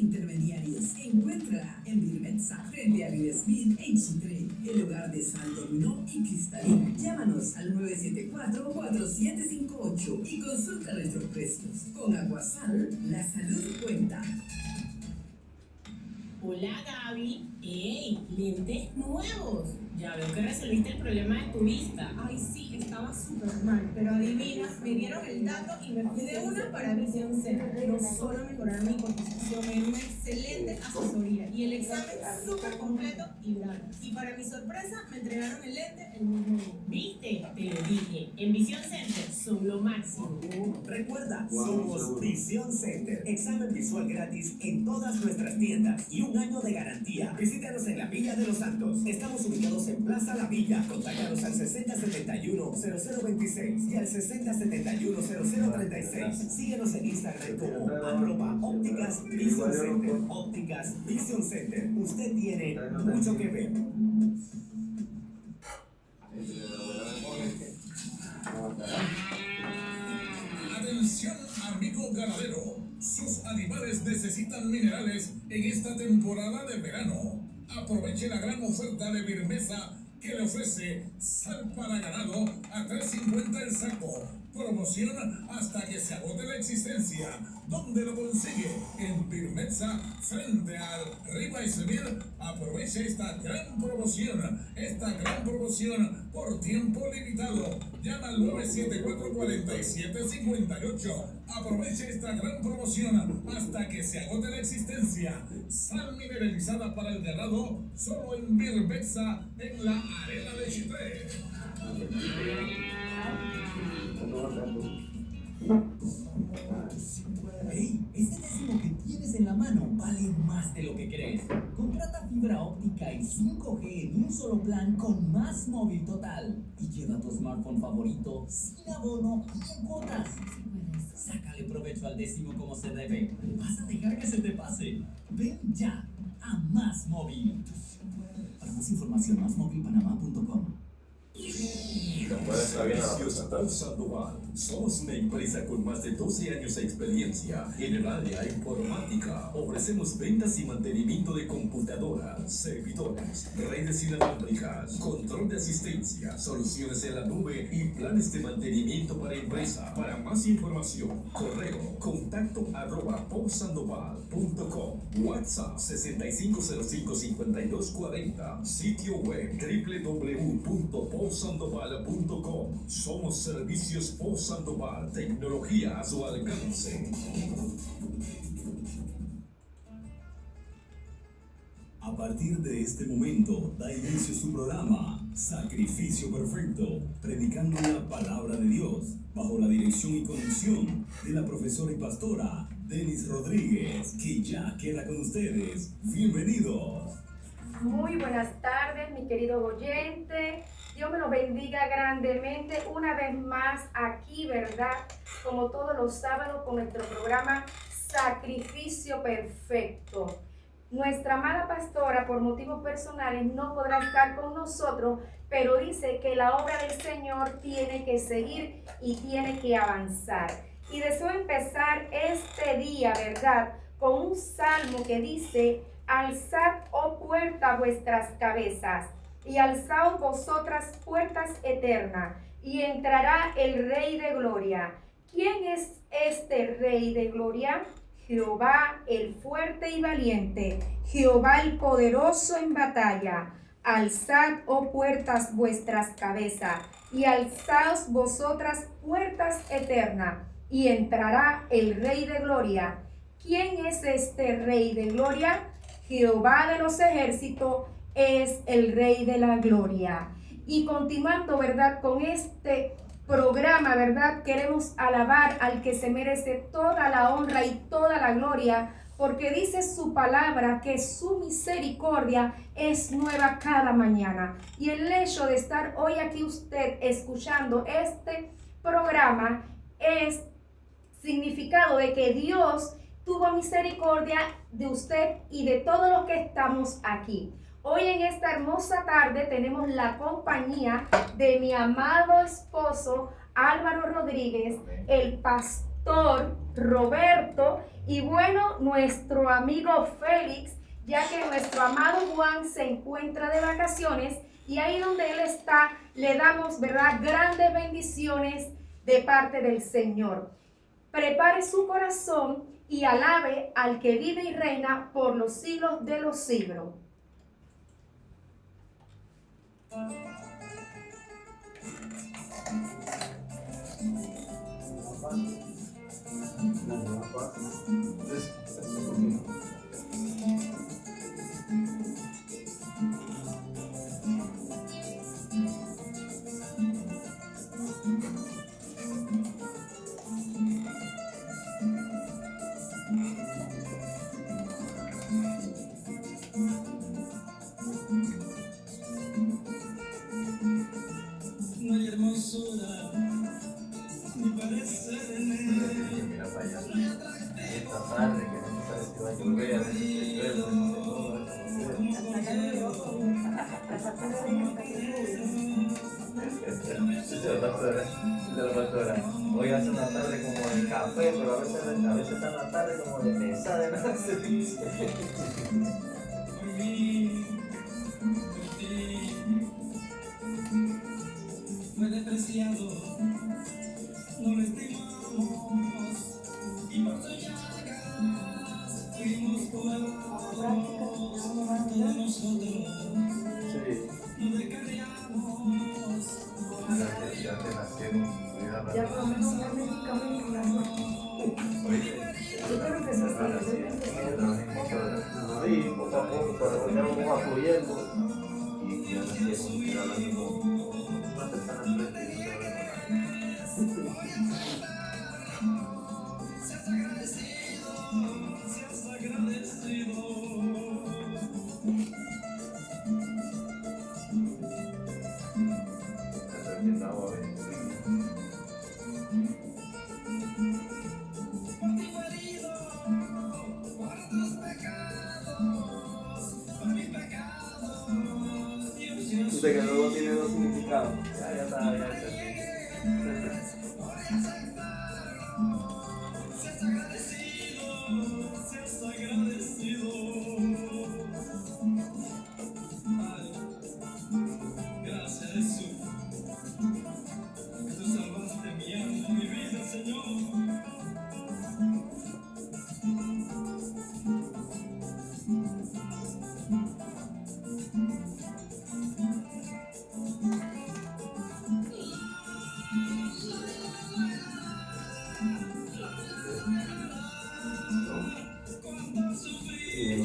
intermediarios. Encuentra en Birmetza, frente a Will Smith en Chitré, el hogar de Sal Dominó y Cristalina. Llámanos al 974-4758 y consulta nuestros precios. Con Aguasal, la salud cuenta. Hola Gaby, ¡ey! Lentes nuevos. Ya veo que resolviste el problema de tu vista. Ay, sí, estaba súper mal, pero adivina, me dieron el dato y me fui de una para Visión Center. No solo mejoraron mi cotización, me dieron una excelente asesoría y el examen súper completo y gratis. Y para mi sorpresa, me entregaron el lente el mismo día. ¿Viste? Te lo dije. En Visión Center son lo máximo. Recuerda, somos Visión Center. Examen visual gratis en todas nuestras tiendas y un año de garantía. Visítanos en la Villa de los Santos. Estamos ubicados en Plaza La Villa. Contáctanos al 6071-0026 y al 6071-0036. Síguenos en Instagram como @ópticas Vision Center. Ópticas Vision Center. Usted tiene mucho que ver. Atención, amigo ganadero. Sus animales necesitan minerales en esta temporada de verano. Aproveche la gran oferta de Birmetza que le ofrece sal para ganado a $3.50 el saco. Promoción hasta que se agote la existencia. ¿Dónde lo consigue? En Birmetza, frente al Riva Smith. Aproveche esta gran promoción por tiempo limitado. Llama al 974-4758. Aproveche esta gran promoción hasta que se agote la existencia. Sal mineralizada para el ganado solo en Birmetza, en la arena de Chitré. Hey, ese décimo que tienes en la mano vale más de lo que crees. Contrata fibra óptica y 5G en un solo plan con Más Móvil Total. Y lleva tu smartphone favorito sin abono y en cuotas. Sácale provecho al décimo como se debe. Vas a dejar que se te pase. Ven ya a Más Móvil. Para más información, másmóvilpanamá.com. Servicios Paul Sandoval. Somos una empresa con más de 12 años de experiencia en el área informática. Ofrecemos ventas y mantenimiento de computadoras, servidores, redes inalámbricas, control de asistencia, soluciones en la nube y planes de mantenimiento para empresa. Para más información, correo contacto@paulsandoval.com, WhatsApp 6505-5240, sitio web www.paulsandoval.com. Somos Servicios Paul Sandoval, tecnología a su alcance. A partir de este momento da inicio su programa Sacrificio Perfecto, predicando la palabra de Dios bajo la dirección y conducción de la profesora y pastora Denis Rodríguez, que ya queda con ustedes. Bienvenidos. Muy buenas tardes, mi querido oyente. Dios me lo bendiga grandemente una vez más aquí, ¿verdad? Como todos los sábados con nuestro programa Sacrificio Perfecto. Nuestra amada pastora, por motivos personales, no podrá estar con nosotros, pero dice que la obra del Señor tiene que seguir y tiene que avanzar. Y deseo empezar este día, ¿verdad?, con un salmo que dice: alzad, oh puerta, vuestras cabezas, y alzaos vosotras puertas eternas, y entrará el Rey de Gloria. ¿Quién es este Rey de Gloria? Jehová el fuerte y valiente, Jehová el poderoso en batalla. Alzad, oh puertas, vuestras cabezas, y alzaos vosotras puertas eternas, y entrará el Rey de Gloria. ¿Quién es este Rey de Gloria? Jehová de los ejércitos es el Rey de la Gloria. Y continuando, ¿verdad?, con este programa, ¿verdad?, queremos alabar al que se merece toda la honra y toda la gloria, porque dice su palabra que su misericordia es nueva cada mañana. Y el hecho de estar hoy aquí usted escuchando este programa es significado de que Dios tuvo misericordia de usted y de todos los que estamos aquí. Hoy en esta hermosa tarde tenemos la compañía de mi amado esposo Álvaro Rodríguez, el pastor Roberto y bueno, nuestro amigo Félix, ya que nuestro amado Juan se encuentra de vacaciones y ahí donde él está le damos, ¿verdad?, grandes bendiciones de parte del Señor. Prepare su corazón y alabe al que vive y reina por los siglos de los siglos. No hay hermosura ni parece Mira para allá. Esta tarde que no sabe si va a llover, si llueve. Hoy hace una tarde como de café, pero a veces está una tarde como de pesada, ¿no? por mí, por ti. Fue despreciado, no lo estimamos y por sus llagas fuimos curados. Todos nosotros nos descarriamos. Ya te nacieron, cuidado. Ya por lo menos ya medicamentos. Yo creo que eso Sí, poco a poco, pero ya vamos afluyendo y ya nacieron, y hablando con una persona frente y no se ve con nadie. Seas agradecido, seas agradecido. Por ti fue herido, por tus pecados, por mis pecados. Dios, Usted que luego tiene dos significados. Ya está, ya está. seas agradecido, seas agradecido. Ay, gracias Jesús, que tú salvaste mi alma, mi vida, Señor. Cuánto sufrí,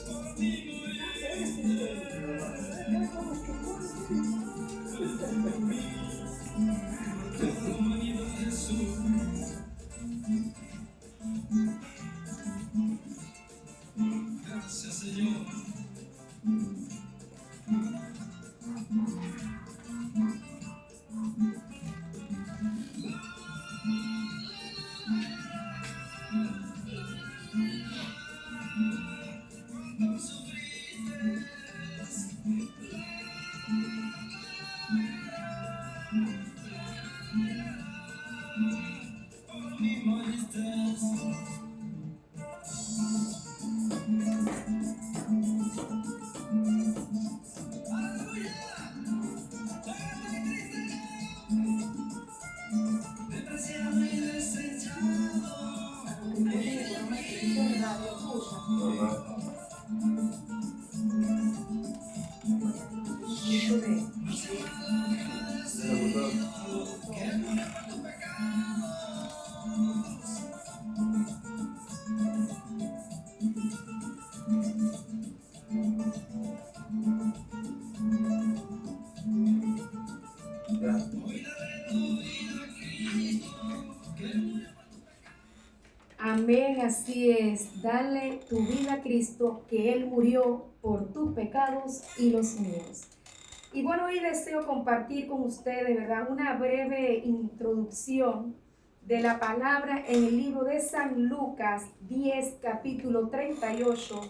por ti la humanidad, Jesús. Gracias, Señor. Cuánto sufriste, por mi molestia. Despreciado y desechado. Amén, así es. Dale tu vida a Cristo, que Él murió por tus pecados y los míos. Y bueno, hoy deseo compartir con ustedes, ¿verdad?, una breve introducción de la palabra en el libro de San Lucas 10, capítulo 38,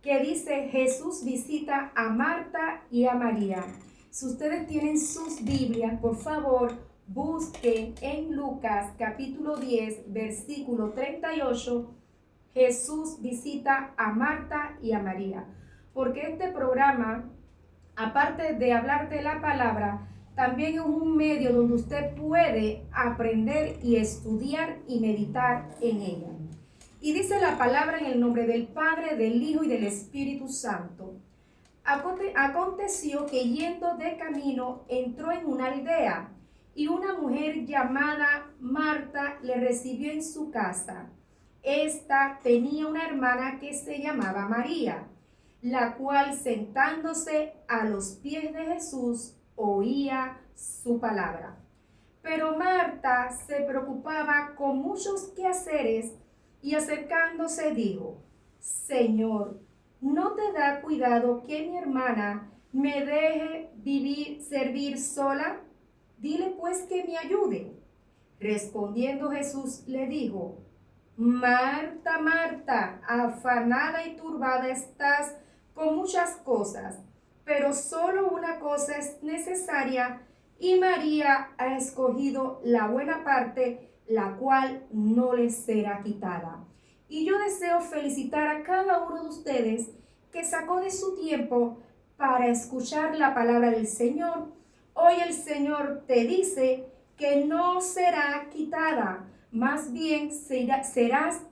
que dice Jesús visita a Marta y a María. Si ustedes tienen sus Biblias, por favor, busquen en Lucas capítulo 10, versículo 38, Jesús visita a Marta y a María. Porque este programa, aparte de hablar de la palabra, también es un medio donde usted puede aprender y estudiar y meditar en ella. Y dice la palabra en el nombre del Padre, del Hijo y del Espíritu Santo. Aconteció que yendo de camino entró en una aldea y una mujer llamada Marta le recibió en su casa. Esta tenía una hermana que se llamaba María, la cual sentándose a los pies de Jesús oía su palabra. Pero Marta se preocupaba con muchos quehaceres y acercándose dijo: Señor, ¿no te da cuidado que mi hermana me deje servir sola? Dile pues que me ayude. Respondiendo Jesús le dijo: Marta, Marta, afanada y turbada estás con muchas cosas, pero solo una cosa es necesaria, y María ha escogido la buena parte, la cual no le será quitada. Y yo deseo felicitar a cada uno de ustedes que sacó de su tiempo para escuchar la palabra del Señor. Hoy el Señor te dice que no será quitada, más bien serás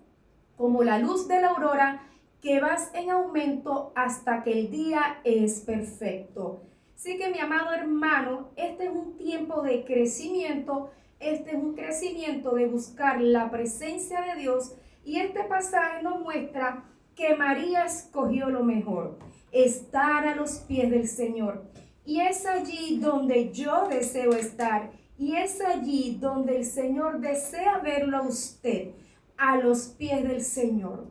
como la luz de la aurora, que vas en aumento hasta que el día es perfecto. Así que mi amado hermano, este es un tiempo de crecimiento, este es un crecimiento de buscar la presencia de Dios, y este pasaje nos muestra que María escogió lo mejor, estar a los pies del Señor. Y es allí donde yo deseo estar, y es allí donde el Señor desea verlo a usted, a los pies del Señor.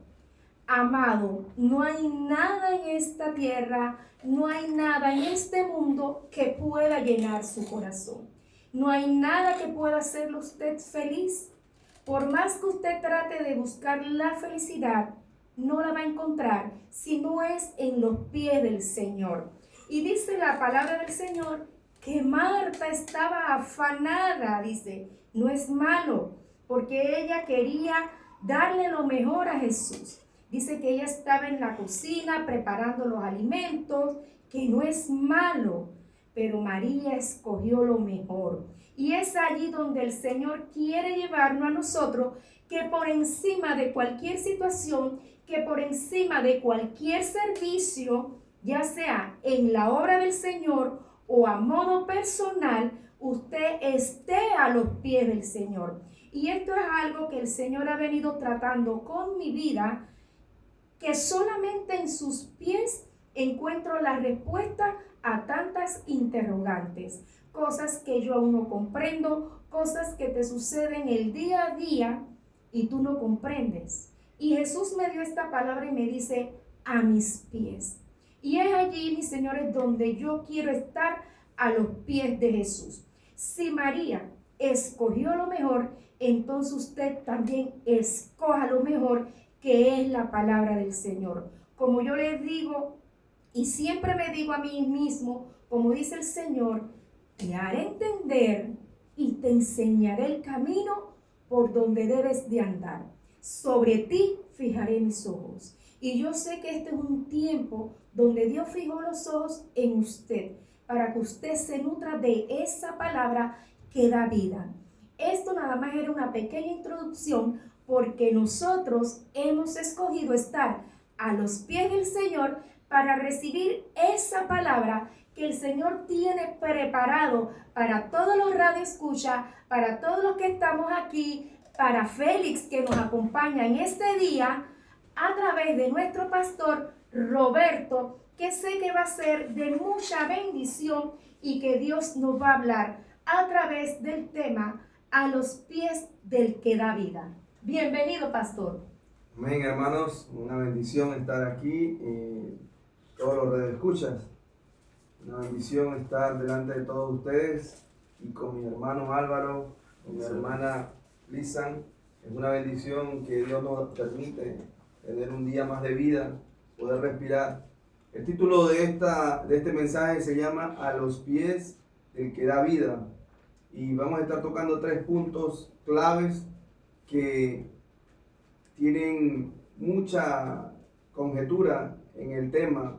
Amado, no hay nada en esta tierra, no hay nada en este mundo que pueda llenar su corazón. No hay nada que pueda hacerlo usted feliz. Por más que usted trate de buscar la felicidad, no la va a encontrar si no es en los pies del Señor. Y dice la palabra del Señor que Marta estaba afanada, dice, no es malo, porque ella quería darle lo mejor a Jesús. Dice que ella estaba en la cocina preparando los alimentos, que no es malo, pero María escogió lo mejor. Y es allí donde el Señor quiere llevarnos a nosotros, que por encima de cualquier situación, que por encima de cualquier servicio, ya sea en la obra del Señor o a modo personal, usted esté a los pies del Señor. Y esto es algo que el Señor ha venido tratando con mi vida, que solamente en sus pies encuentro la respuesta a tantas interrogantes, cosas que yo aún no comprendo, cosas que te suceden el día a día y tú no comprendes. Y Jesús me dio esta palabra y me dice: a mis pies. Y es allí, mis señores, donde yo quiero estar, a los pies de Jesús. Si María escogió lo mejor, entonces usted también escoja lo mejor, que es la palabra del Señor. Como yo les digo, y siempre me digo a mí mismo, como dice el Señor, te haré entender y te enseñaré el camino por donde debes de andar. Sobre ti fijaré mis ojos. Y yo sé que este es un tiempo donde Dios fijó los ojos en usted, para que usted se nutra de esa palabra que da vida. Esto nada más era una pequeña introducción, porque nosotros hemos escogido estar a los pies del Señor para recibir esa palabra que el Señor tiene preparado para todos los radioescuchas, para todos los que estamos aquí, para Félix, que nos acompaña en este día, a través de nuestro pastor Roberto, que sé que va a ser de mucha bendición y que Dios nos va a hablar a través del tema a los pies del que da vida. Bienvenido, pastor. Amén, hermanos. Una bendición estar aquí, todos los radioescuchas. Una bendición estar delante de todos ustedes y con mi hermano Álvaro, con mi hermana Lisan. Es una bendición que Dios nos permite tener un día más de vida, poder respirar. El título de este mensaje se llama A los pies del que da vida. Y vamos a estar tocando 3 puntos claves que tienen mucha conjetura en el tema.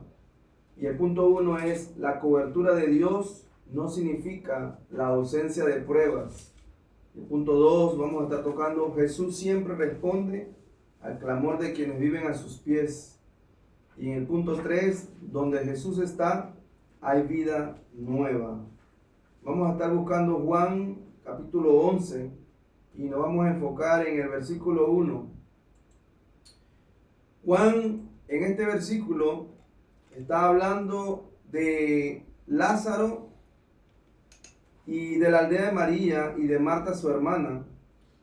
Y el punto 1 es: la cobertura de Dios no significa la ausencia de pruebas. El punto 2, vamos a estar tocando: Jesús siempre responde al clamor de quienes viven a sus pies. Y en el punto 3, donde Jesús está, hay vida nueva. Vamos a estar buscando Juan capítulo 11 y nos vamos a enfocar en el versículo 1. Juan, en este versículo, está hablando de Lázaro y de la aldea de María y de Marta, su hermana.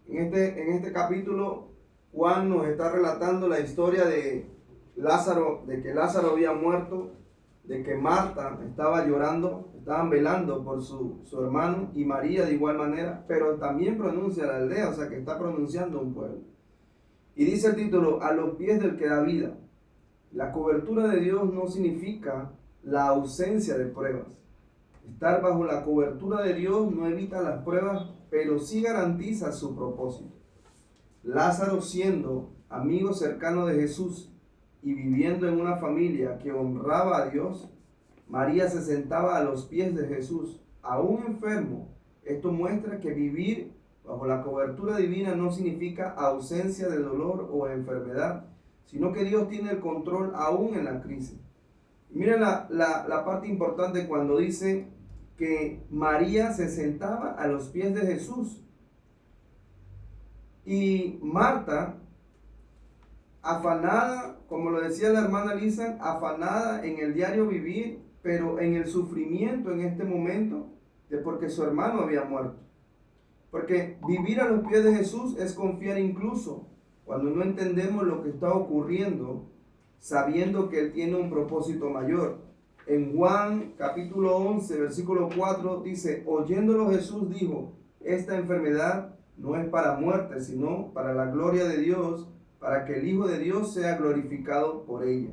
En este capítulo, Juan nos está relatando la historia de Lázaro, de que Lázaro había muerto, de que Marta estaba llorando, estaban velando por su hermano, y María de igual manera, pero también pronuncia la aldea, o sea que está pronunciando un pueblo. Y dice el título: a los pies del que da vida. La cobertura de Dios no significa la ausencia de pruebas. Estar bajo la cobertura de Dios no evita las pruebas, pero sí garantiza su propósito. Lázaro, siendo amigo cercano de Jesús y viviendo en una familia que honraba a Dios, María se sentaba a los pies de Jesús, aún enfermo. Esto muestra que vivir bajo la cobertura divina no significa ausencia de dolor o enfermedad, sino que Dios tiene el control aún en la crisis. Miren la parte importante cuando dice que María se sentaba a los pies de Jesús. Y Marta, afanada, como lo decía la hermana Lisa, afanada en el diario vivir, pero en el sufrimiento en este momento, de porque su hermano había muerto. Porque vivir a los pies de Jesús es confiar incluso cuando no entendemos lo que está ocurriendo, sabiendo que Él tiene un propósito mayor. En Juan capítulo 11, versículo 4 dice: oyéndolo Jesús dijo: esta enfermedad no es para muerte, sino para la gloria de Dios, para que el Hijo de Dios sea glorificado por ella.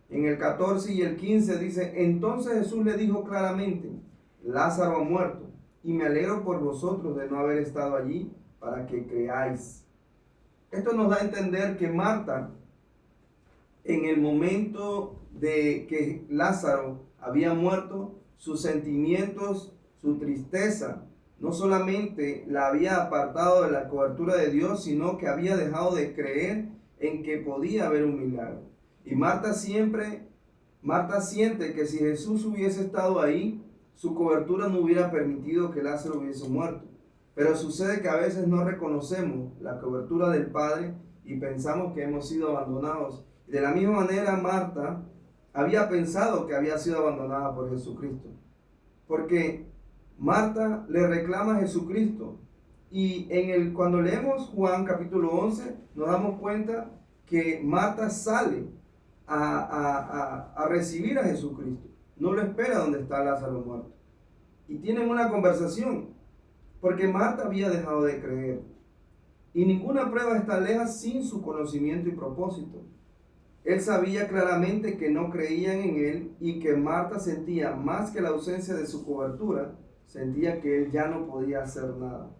En el 14 y el 15 dice: entonces Jesús le dijo claramente: Lázaro ha muerto, y me alegro por vosotros de no haber estado allí, para que creáis. Esto nos da a entender que Marta, en el momento de que Lázaro había muerto, sus sentimientos, su tristeza, no solamente la había apartado de la cobertura de Dios, sino que había dejado de creer en que podía haber un milagro. Y Marta siente que si Jesús hubiese estado ahí, su cobertura no hubiera permitido que Lázaro hubiese muerto. Pero sucede que a veces no reconocemos la cobertura del Padre y pensamos que hemos sido abandonados. De la misma manera, Marta había pensado que había sido abandonada por Jesucristo, porque Marta le reclama a Jesucristo. Y cuando leemos Juan capítulo 11, nos damos cuenta que Marta sale a recibir a Jesucristo. No lo espera donde está Lázaro muerto. Y tienen una conversación, porque Marta había dejado de creer. Y ninguna prueba está lejos sin su conocimiento y propósito. Él sabía claramente que no creían en él y que Marta sentía más que la ausencia de su cobertura, sentía que él ya no podía hacer nada.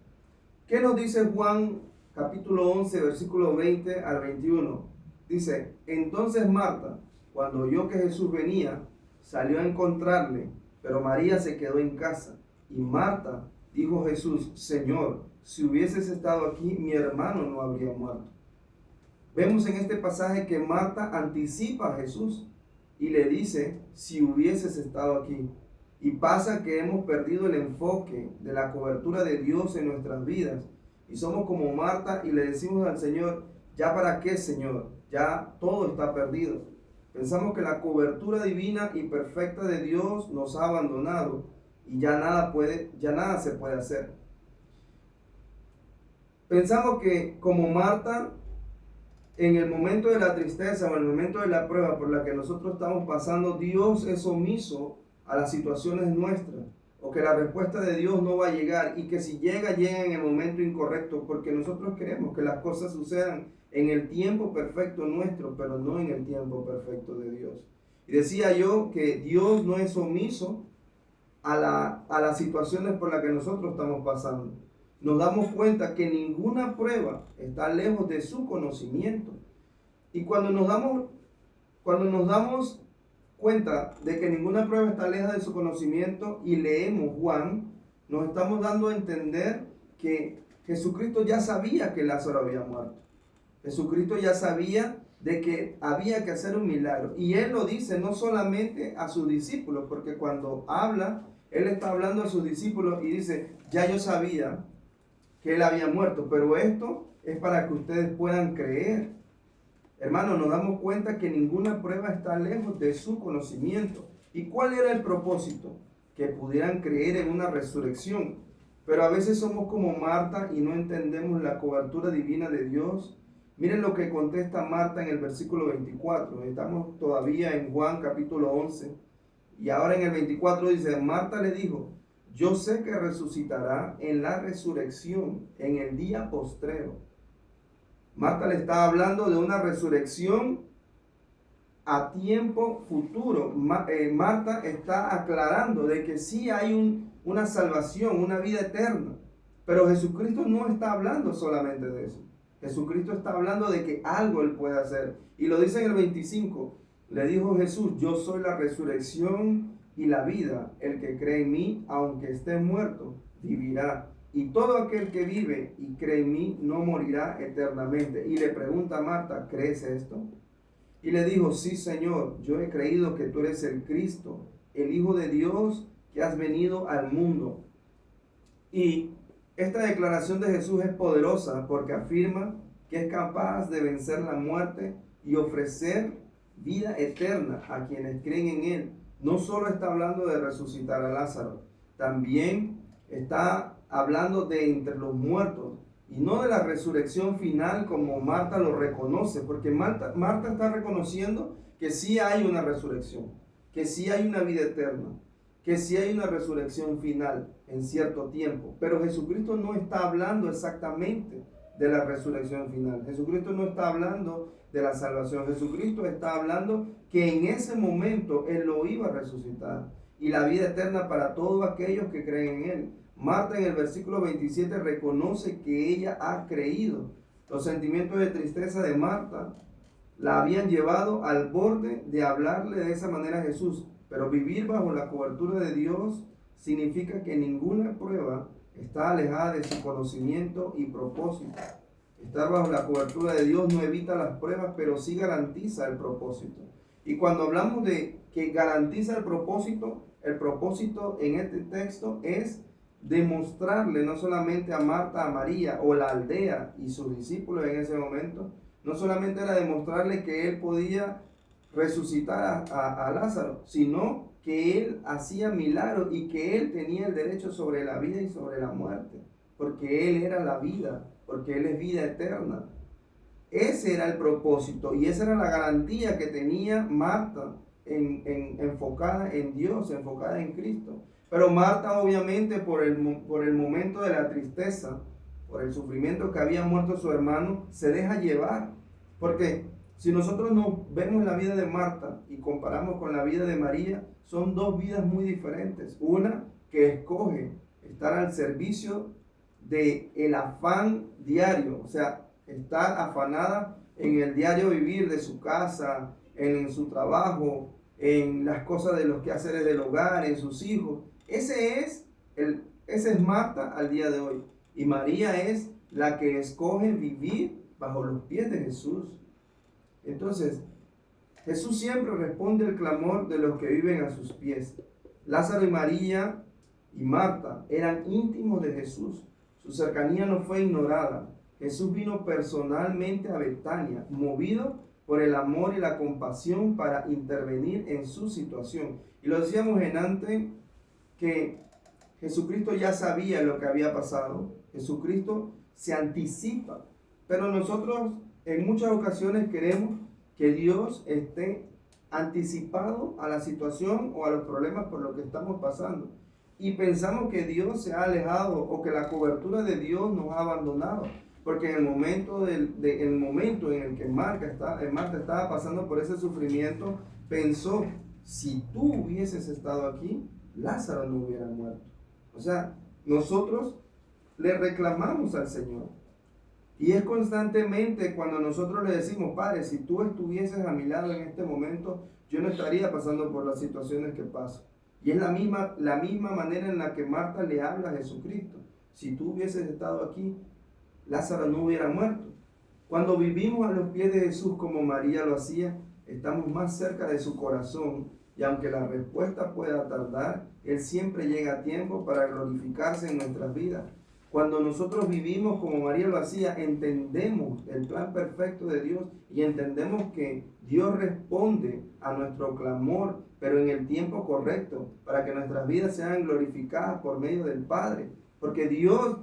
¿Qué nos dice Juan capítulo 11, versículo 20 al 21? Dice: entonces Marta, cuando oyó que Jesús venía, salió a encontrarle, pero María se quedó en casa. Y Marta dijo a Jesús: Señor, si hubieses estado aquí, mi hermano no habría muerto. Vemos en este pasaje que Marta anticipa a Jesús y le dice: si hubieses estado aquí. Y pasa que hemos perdido el enfoque de la cobertura de Dios en nuestras vidas. Y somos como Marta y le decimos al Señor: ¿ya para qué, Señor? Ya todo está perdido. Pensamos que la cobertura divina y perfecta de Dios nos ha abandonado y ya nada se puede hacer. Pensamos que como Marta, en el momento de la tristeza o en el momento de la prueba por la que nosotros estamos pasando, Dios es omiso a las situaciones nuestras, o que la respuesta de Dios no va a llegar y que si llega en el momento incorrecto, porque nosotros queremos que las cosas sucedan en el tiempo perfecto nuestro, pero no en el tiempo perfecto de Dios. Y decía yo que Dios no es omiso a las situaciones por las que nosotros estamos pasando. Nos damos cuenta que ninguna prueba está lejos de su conocimiento. Y cuando nos damos cuenta de que ninguna prueba está lejos de su conocimiento y leemos Juan, nos estamos dando a entender que Jesucristo ya sabía que Lázaro había muerto. Jesucristo ya sabía de que había que hacer un milagro. Y Él lo dice no solamente a sus discípulos, porque cuando habla, Él está hablando a sus discípulos y dice, ya yo sabía que Él había muerto, pero esto es para que ustedes puedan creer. Hermanos, nos damos cuenta que ninguna prueba está lejos de su conocimiento. ¿Y cuál era el propósito? Que pudieran creer en una resurrección. Pero a veces somos como Marta y no entendemos la cobertura divina de Dios. Miren lo que contesta Marta en el versículo 24. Estamos todavía en Juan capítulo 11. Y ahora en el 24 dice, Marta le dijo, yo sé que resucitará en la resurrección, en el día postrero. Marta le está hablando de una resurrección a tiempo futuro. Marta está aclarando de que sí hay una salvación, una vida eterna. Pero Jesucristo no está hablando solamente de eso. Jesucristo está hablando de que algo Él puede hacer. Y lo dice en el 25. Le dijo Jesús, yo soy la resurrección y la vida. El que cree en mí, aunque esté muerto, vivirá. Y todo aquel que vive y cree en mí no morirá eternamente. Y le pregunta a Marta, ¿crees esto? Y le dijo, sí, Señor, yo he creído que tú eres el Cristo, el Hijo de Dios que has venido al mundo. Y esta declaración de Jesús es poderosa porque afirma que es capaz de vencer la muerte y ofrecer vida eterna a quienes creen en Él. No solo está hablando de resucitar a Lázaro, también está hablando de entre los muertos y no de la resurrección final como Marta lo reconoce, porque Marta está reconociendo que sí hay una resurrección, que sí hay una vida eterna, que sí hay una resurrección final en cierto tiempo, pero Jesucristo no está hablando exactamente de la resurrección final. Jesucristo no está hablando de la salvación. Jesucristo está hablando que en ese momento Él lo iba a resucitar y la vida eterna para todos aquellos que creen en Él. Marta en el versículo 27 reconoce que ella ha creído. Los sentimientos de tristeza de Marta la habían llevado al borde de hablarle de esa manera a Jesús. Pero vivir bajo la cobertura de Dios significa que ninguna prueba está alejada de su conocimiento y propósito. Estar bajo la cobertura de Dios no evita las pruebas, pero sí garantiza el propósito. Y cuando hablamos de que garantiza el propósito en este texto es demostrarle no solamente a Marta, a María o la aldea y sus discípulos en ese momento, no solamente era demostrarle que Él podía resucitar a Lázaro, sino que Él hacía milagros y que Él tenía el derecho sobre la vida y sobre la muerte, porque Él era la vida, porque Él es vida eterna. Ese era el propósito y esa era la garantía que tenía Marta enfocada en Dios, enfocada en Cristo. Pero Marta obviamente por el momento de la tristeza, por el sufrimiento que había muerto su hermano, se deja llevar. Porque si nosotros nos vemos la vida de Marta y comparamos con la vida de María, son dos vidas muy diferentes. Una que escoge estar al servicio del afán diario, o sea, estar afanada en el diario vivir de su casa, en su trabajo, en las cosas de los quehaceres del hogar, en sus hijos. Ese es Marta al día de hoy. Y María es la que escoge vivir bajo los pies de Jesús. Entonces, Jesús siempre responde al clamor de los que viven a sus pies. Lázaro y María y Marta eran íntimos de Jesús. Su cercanía no fue ignorada. Jesús vino personalmente a Betania, movido por el amor y la compasión para intervenir en su situación. Y lo decíamos antes que Jesucristo ya sabía lo que había pasado. Jesucristo se anticipa. Pero nosotros en muchas ocasiones queremos que Dios esté anticipado a la situación o a los problemas por los que estamos pasando. y pensamos que Dios se ha alejado o que la cobertura de Dios nos ha abandonado. Porque en el momento, el momento en el que Marta estaba pasando por ese sufrimiento, pensó, si tú hubieses estado aquí, Lázaro no hubiera muerto. O sea, nosotros le reclamamos al Señor. Y es constantemente cuando nosotros le decimos, Padre, si tú estuvieses a mi lado en este momento, yo no estaría pasando por las situaciones que paso. Y es la misma manera en la que Marta le habla a Jesucristo. Si tú hubieses estado aquí, Lázaro no hubiera muerto. Cuando vivimos a los pies de Jesús como María lo hacía, estamos más cerca de su corazón, y aunque la respuesta pueda tardar, Él siempre llega a tiempo para glorificarse en nuestras vidas. Cuando nosotros vivimos como María lo hacía, entendemos el plan perfecto de Dios y entendemos que Dios responde a nuestro clamor, pero en el tiempo correcto, para que nuestras vidas sean glorificadas por medio del Padre. Porque Dios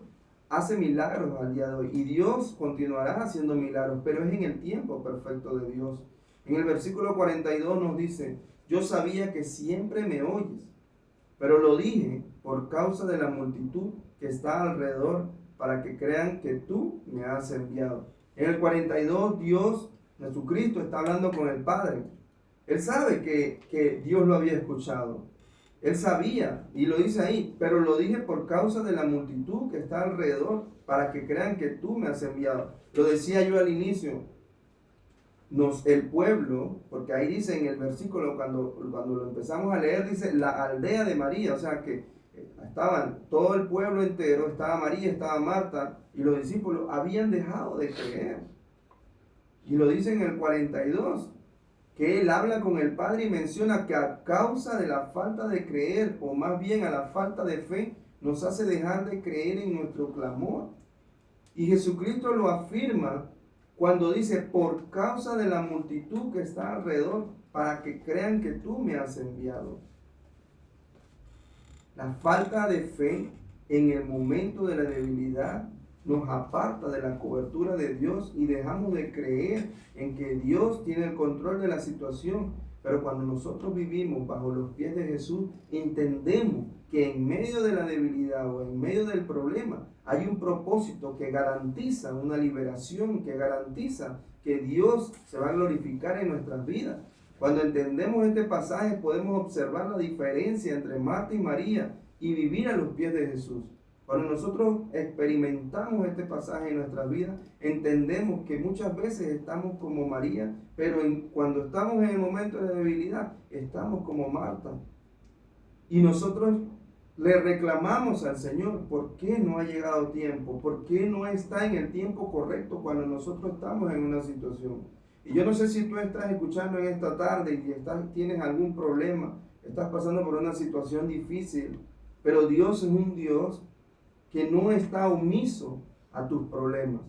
hace milagros al día de hoy y Dios continuará haciendo milagros, pero es en el tiempo perfecto de Dios. En el versículo 42 nos dice, yo sabía que siempre me oyes, pero lo dije por causa de la multitud que está alrededor, para que crean que tú me has enviado. En el 42 Dios, Jesucristo, está hablando con el Padre. Él sabe que Dios lo había escuchado. Él sabía, y lo dice ahí, pero lo dije por causa de la multitud que está alrededor, para que crean que tú me has enviado. Lo decía yo al inicio, el pueblo, porque ahí dice en el versículo, cuando lo empezamos a leer, dice la aldea de María, o sea que estaban todo el pueblo entero, estaba María, estaba Marta, y los discípulos habían dejado de creer. Y lo dice en el 42, que Él habla con el Padre y menciona que a causa de la falta de creer, o más bien a la falta de fe, nos hace dejar de creer en nuestro clamor. Y Jesucristo lo afirma cuando dice, por causa de la multitud que está alrededor, para que crean que tú me has enviado. La falta de fe en el momento de la debilidad nos aparta de la cobertura de Dios y dejamos de creer en que Dios tiene el control de la situación. Pero cuando nosotros vivimos bajo los pies de Jesús, entendemos que en medio de la debilidad o en medio del problema hay un propósito que garantiza una liberación, que garantiza que Dios se va a glorificar en nuestras vidas. Cuando entendemos este pasaje podemos observar la diferencia entre Marta y María y vivir a los pies de Jesús. Cuando nosotros experimentamos este pasaje en nuestras vidas, entendemos que muchas veces estamos como María, pero cuando estamos en el momento de debilidad, estamos como Marta. Y nosotros le reclamamos al Señor, ¿por qué no ha llegado tiempo? ¿Por qué no está en el tiempo correcto cuando nosotros estamos en una situación? Y yo no sé si tú estás escuchando en esta tarde y tienes algún problema, estás pasando por una situación difícil, pero Dios es un Dios que no está omiso a tus problemas.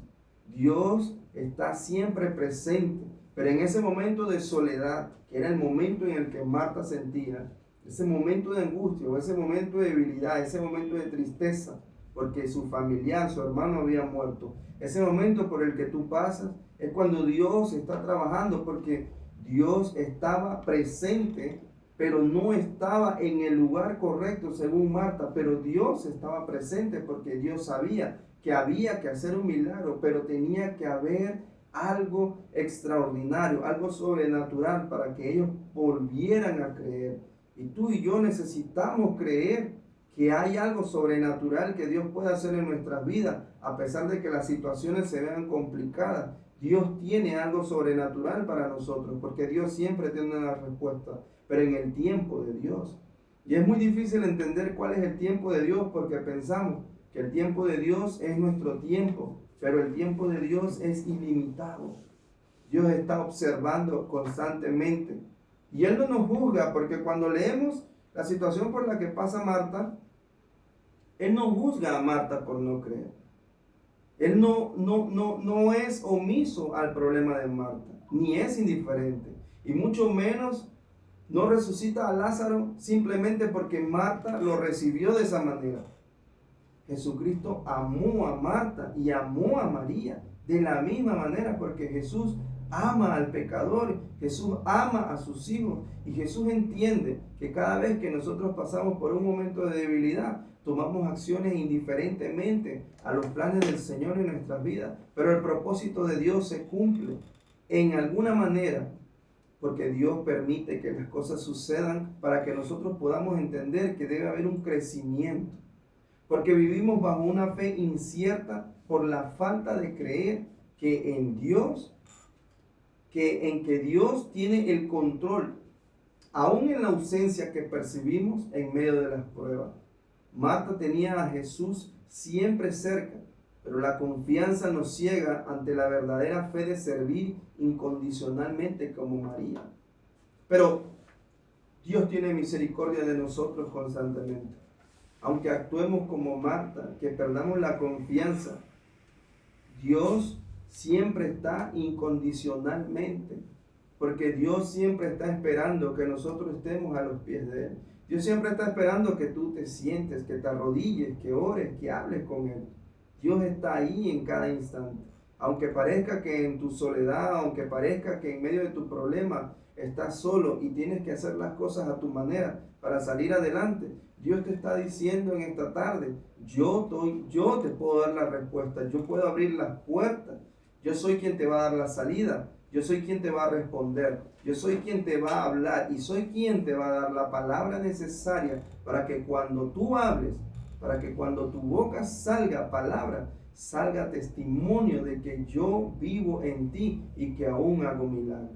Dios está siempre presente, pero en ese momento de soledad, que era el momento en el que Marta sentía, ese momento de angustia, o ese momento de debilidad, ese momento de tristeza, porque su familiar, su hermano había muerto, ese momento por el que tú pasas, es cuando Dios está trabajando, porque Dios estaba presente, pero no estaba en el lugar correcto según Marta, pero Dios estaba presente porque Dios sabía que había que hacer un milagro, pero tenía que haber algo extraordinario, algo sobrenatural para que ellos volvieran a creer. Y tú y yo necesitamos creer que hay algo sobrenatural que Dios puede hacer en nuestras vidas, a pesar de que las situaciones se vean complicadas. Dios tiene algo sobrenatural para nosotros, porque Dios siempre tiene una respuesta, pero en el tiempo de Dios. Y es muy difícil entender cuál es el tiempo de Dios, porque pensamos que el tiempo de Dios es nuestro tiempo, pero el tiempo de Dios es ilimitado. Dios está observando constantemente. Y Él no nos juzga, porque cuando leemos la situación por la que pasa Marta, Él no juzga a Marta por no creer. Él no es omiso al problema de Marta, ni es indiferente, y mucho menos no resucita a Lázaro simplemente porque Marta lo recibió de esa manera. Jesucristo amó a Marta y amó a María de la misma manera, porque Jesús ama al pecador, Jesús ama a sus hijos y Jesús entiende que cada vez que nosotros pasamos por un momento de debilidad, tomamos acciones indiferentemente a los planes del Señor en nuestras vidas, pero el propósito de Dios se cumple en alguna manera, porque Dios permite que las cosas sucedan para que nosotros podamos entender que debe haber un crecimiento, porque vivimos bajo una fe incierta por la falta de creer que en Dios, que Dios tiene el control, aún en la ausencia que percibimos en medio de las pruebas. Marta tenía a Jesús siempre cerca, pero la confianza nos ciega ante la verdadera fe de servir incondicionalmente como María. Pero Dios tiene misericordia de nosotros constantemente. Aunque actuemos como Marta, que perdamos la confianza, Dios siempre está incondicionalmente, porque Dios siempre está esperando que nosotros estemos a los pies de Él. Dios siempre está esperando que tú te sientes, que te arrodilles, que ores, que hables con Él. Dios está ahí en cada instante. Aunque parezca que en tu soledad, aunque parezca que en medio de tu problema estás solo y tienes que hacer las cosas a tu manera para salir adelante, Dios te está diciendo en esta tarde, yo te puedo dar la respuesta, yo puedo abrir las puertas, yo soy quien te va a dar la salida, yo soy quien te va a responder, yo soy quien te va a hablar y soy quien te va a dar la palabra necesaria para que cuando tú hables, para que cuando tu boca salga palabra, salga testimonio de que yo vivo en ti y que aún hago milagros.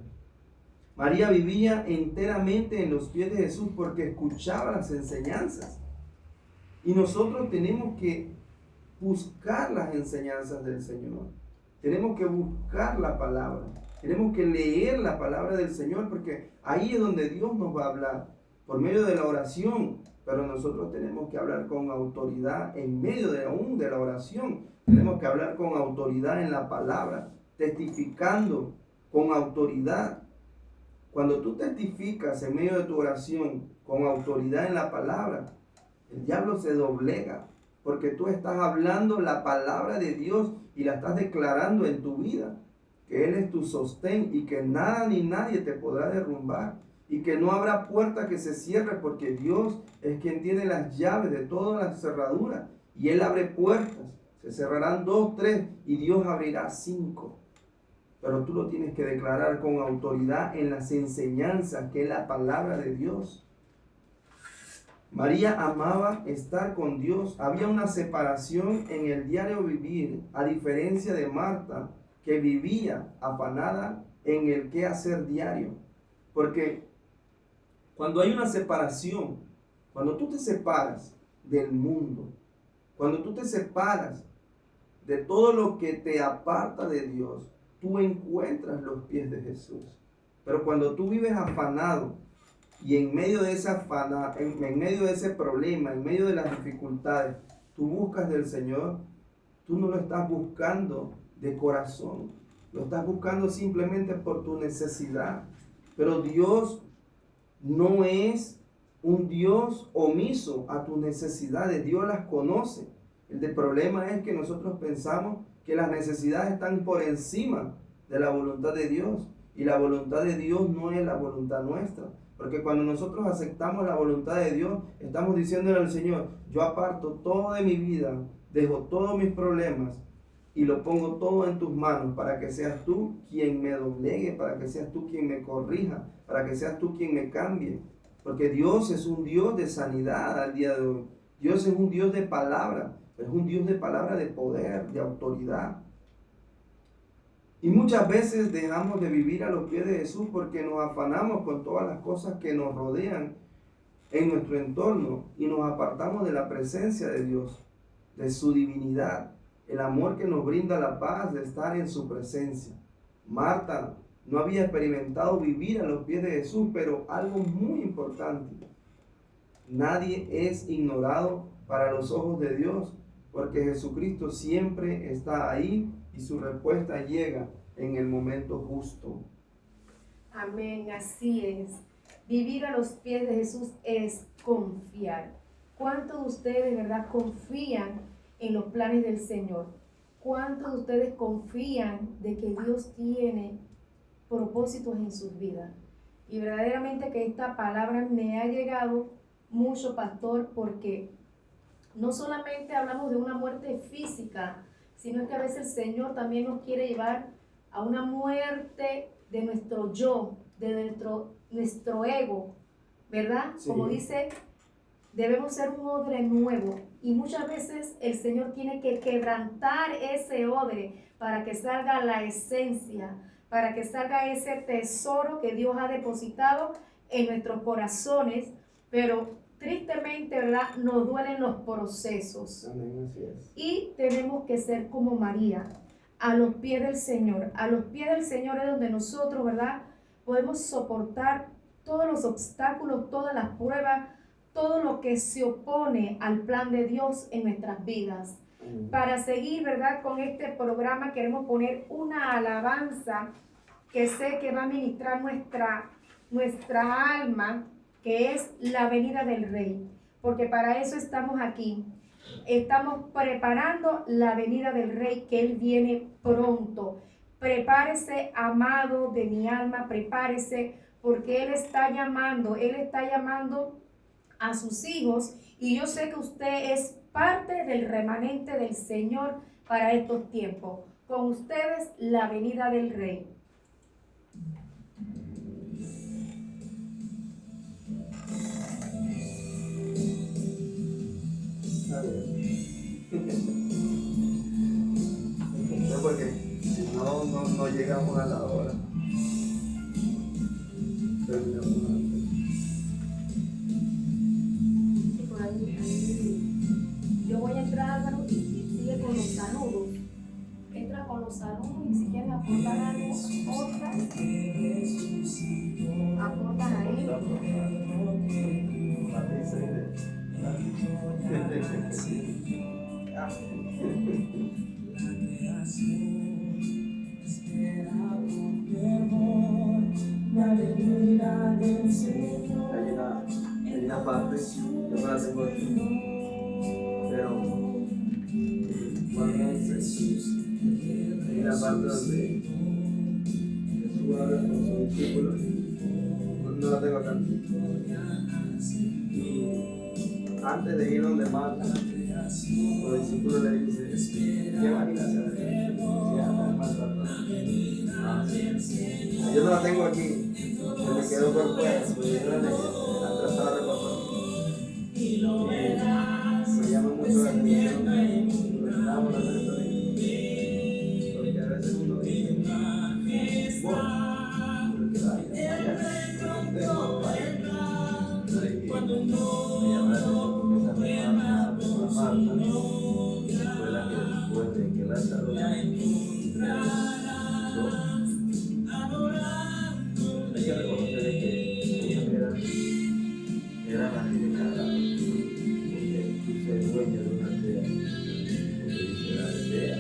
María vivía enteramente en los pies de Jesús porque escuchaba las enseñanzas. Y nosotros tenemos que buscar las enseñanzas del Señor. Tenemos que buscar la palabra. Tenemos que leer la palabra del Señor porque ahí es donde Dios nos va a hablar. Por medio de la oración. Pero nosotros tenemos que hablar con autoridad en medio de la oración. Tenemos que hablar con autoridad en la palabra. Testificando con autoridad. Cuando tú testificas en medio de tu oración con autoridad en la palabra, el diablo se doblega porque tú estás hablando la palabra de Dios y la estás declarando en tu vida, que Él es tu sostén y que nada ni nadie te podrá derrumbar y que no habrá puerta que se cierre porque Dios es quien tiene las llaves de todas las cerraduras y Él abre puertas. Se cerrarán 2, 3 y Dios abrirá 5. Pero tú lo tienes que declarar con autoridad en las enseñanzas, que es la palabra de Dios. María amaba estar con Dios. Había una separación en el diario vivir, a diferencia de Marta, que vivía afanada en el quehacer diario. Porque cuando hay una separación, cuando tú te separas del mundo, cuando tú te separas de todo lo que te aparta de Dios, tú encuentras los pies de Jesús. Pero cuando tú vives afanado y en medio de esa afana, en medio de ese problema, en medio de las dificultades, tú buscas del Señor, tú no lo estás buscando de corazón, lo estás buscando simplemente por tu necesidad. Pero Dios no es un Dios omiso a tus necesidades, Dios las conoce. El problema es que nosotros pensamos que las necesidades están por encima de la voluntad de Dios. Y la voluntad de Dios no es la voluntad nuestra. Porque cuando nosotros aceptamos la voluntad de Dios, estamos diciéndole al Señor, yo aparto todo de mi vida, dejo todos mis problemas y lo pongo todo en tus manos para que seas tú quien me doblegue, para que seas tú quien me corrija, para que seas tú quien me cambie. Porque Dios es un Dios de sanidad al día de hoy. Dios es un Dios de palabra. Es un Dios de palabra, de poder, de autoridad. Y muchas veces dejamos de vivir a los pies de Jesús porque nos afanamos con todas las cosas que nos rodean en nuestro entorno y nos apartamos de la presencia de Dios, de su divinidad, el amor que nos brinda la paz de estar en su presencia. Marta no había experimentado vivir a los pies de Jesús, pero algo muy importante, nadie es ignorado para los ojos de Dios, porque Jesucristo siempre está ahí y su respuesta llega en el momento justo. Amén, así es. Vivir a los pies de Jesús es confiar. ¿Cuántos de ustedes, de verdad, confían en los planes del Señor? ¿Cuántos de ustedes confían de que Dios tiene propósitos en sus vidas. Y verdaderamente que esta palabra me ha llegado mucho, pastor, porque no solamente hablamos de una muerte física, sino que a veces el Señor también nos quiere llevar a una muerte de nuestro yo, de nuestro ego, ¿verdad? Sí. Como dice, debemos ser un odre nuevo. Y muchas veces el Señor tiene que quebrantar ese odre para que salga la esencia, para que salga ese tesoro que Dios ha depositado en nuestros corazones. Pero tristemente, ¿verdad?, nos duelen los procesos. Amén, así es. Y tenemos que ser como María, a los pies del Señor. A los pies del Señor es donde nosotros, ¿verdad?, podemos soportar todos los obstáculos, todas las pruebas, todo lo que se opone al plan de Dios en nuestras vidas. Para seguir, ¿verdad?, con este programa queremos poner una alabanza que sé que va a ministrar nuestra alma, que es la venida del Rey, porque para eso estamos aquí. Estamos preparando la venida del Rey, que Él viene pronto. Prepárese, amado de mi alma, prepárese, porque Él está llamando a sus hijos, y yo sé que usted es parte del remanente del Señor para estos tiempos. Con ustedes, la venida del Rey. No, porque si no llegamos a la hora. Terminamos antes. Sí, por ahí. Yo voy a entrar, Álvaro, y sigue con los saludos. Entra con los saludos y si quieren aportar algo, aportan ahí. Hay una parte, yo no la tengo aquí, pero cuando hay una parte donde Jesús habla con sus discípulos, no la tengo acá. Y antes de ir donde Marta, los discípulos le dicen, ¿qué van a ir a hacer? Yo no la tengo aquí, se me quedó por fuera, porque yo la trataba de repasar. Me llama mucho la atención, la porque a veces uno dice, bueno, porque la vida cuando me llama la atención porque esa Marta fue la que después de que Lázaro hay que reconocer que ellos eran las indicadas, porque tú ser dueño de una aldea, porque dice la aldea,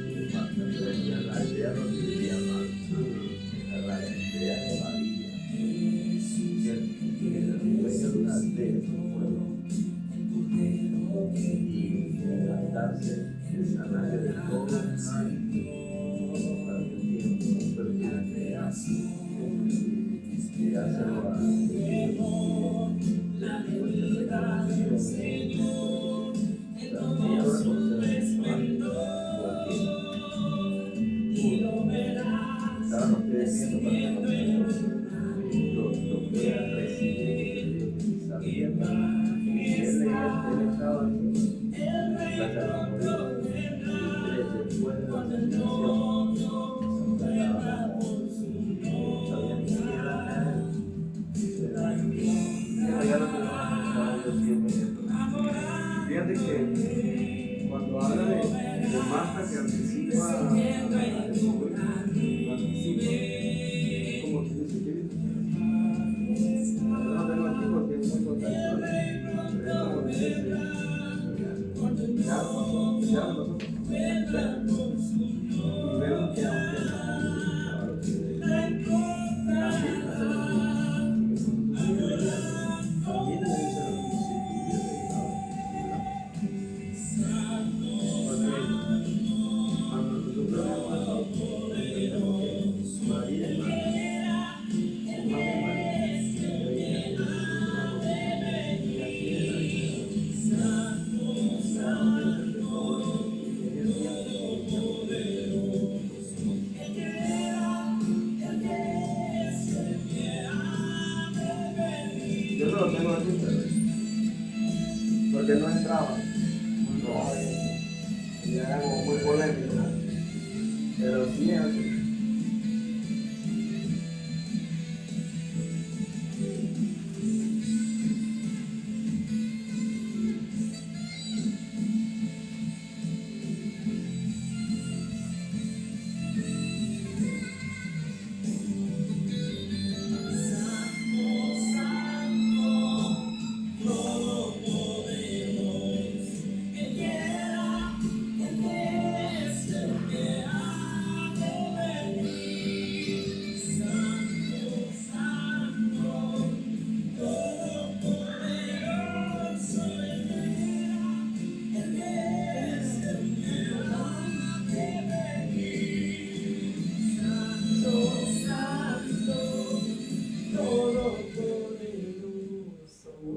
y Marta decía la aldea no diría mal, era la aldea de María, que era dueño de una aldea, y tratarse de sanarse de todo para el tiempo, pero que hacerlo a fíjate que cuando habla de Marta que anticipa a Jesús, como que dice que no tengo aquí porque es muy contacto, pero es como que dice, ya pasó, y vemos que aunque María ya era como muy polémico, ¿no? Pero sí es así.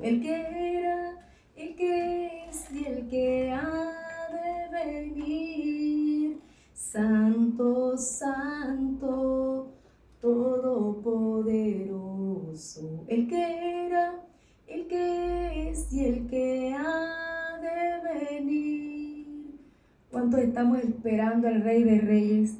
El que era, el que es y el que ha de venir. Santo, santo, todopoderoso. El que era, el que es y el que ha de venir. ¿Cuántos estamos esperando al Rey de Reyes,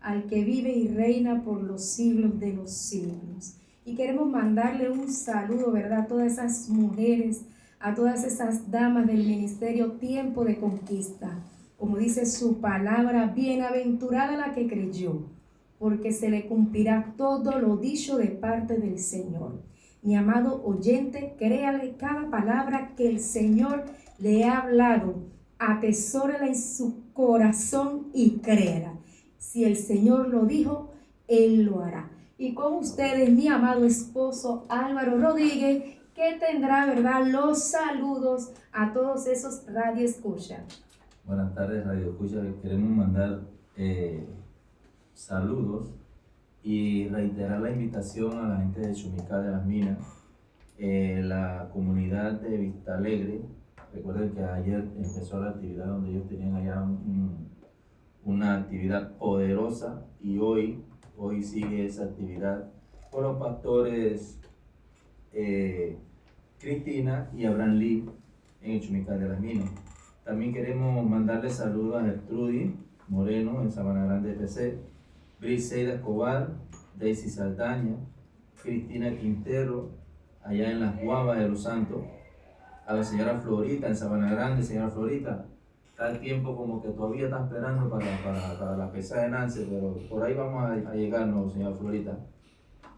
al que vive y reina por los siglos de los siglos? Y queremos mandarle un saludo, ¿verdad?, a todas esas mujeres, a todas esas damas del ministerio Tiempo de Conquista. Como dice su palabra, bienaventurada la que creyó, porque se le cumplirá todo lo dicho de parte del Señor. Mi amado oyente, créale cada palabra que el Señor le ha hablado, atesórala en su corazón y créala. Si el Señor lo dijo, Él lo hará. Y con ustedes, mi amado esposo Álvaro Rodríguez, que tendrá, ¿verdad?, los saludos a todos esos radioescuchas. Buenas tardes, radioescuchas. Queremos mandar saludos y reiterar la invitación a la gente de Chumical de las Minas, la comunidad de Vista Alegre. Recuerden que ayer empezó la actividad donde ellos tenían allá una actividad poderosa, y hoy sigue esa actividad con los pastores Cristina y Abraham Lee en el Chumical de las Minas. También queremos mandarle saludos a Gertrudis Moreno en Sabana Grande FC, Briseida Escobar, Daisy Saldaña, Cristina Quintero allá en Las Guavas de Los Santos, a la señora Florita en Sabana Grande. Señora Florita, está el tiempo como que todavía está esperando para la pesada de Nance, pero por ahí vamos a llegarnos, señora Florita.